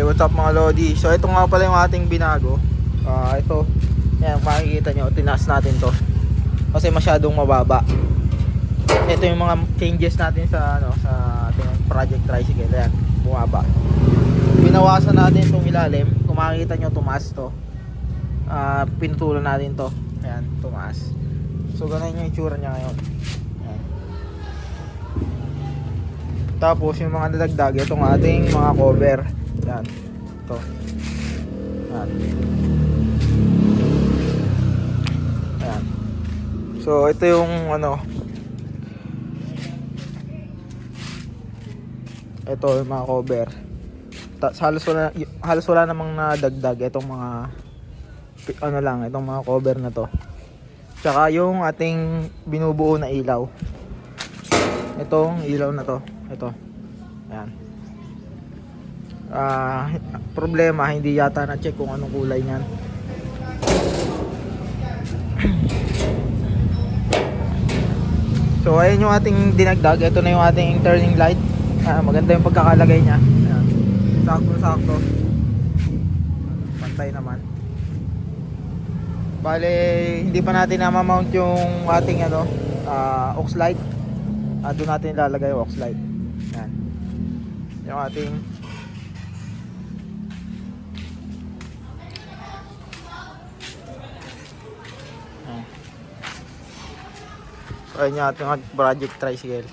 what's up mga Lodi? So ito nga pala yung ating binago. Ito, yan, makikita nyo, tinaas natin to kasi masyadong mababa. Ito yung mga changes natin sa sa ating project tricycle. Yan, bumaba. Binawasan natin itong ilalim. Kung makikita nyo, tumaas to. Pinutulan natin to. Ayan, tumaas. So ganun yung itsura niya ngayon. Ayan. Tapos yung mga nadagdag, itong ating mga cover. Yan. Ito. Yan. Yan. So ito yung ito yung mga cover. Halos wala namang nadagdag itong mga itong mga cover na to. Tsaka yung ating binubuo na ilaw. Itong ilaw na to. Ito. Yan. Problema, hindi yata na-check kung anong kulay niyan. So ayun yung ating dinagdag. Ito na yung ating turning light. Maganda yung pagkakalagay niya. Ayan. Sakto-sakto. Pantay naman. Bale, hindi pa natin na-mount yung ating aux light. Doon natin ilalagay yung aux light. Ayan. Yung ating ayun yung ating project tricycle.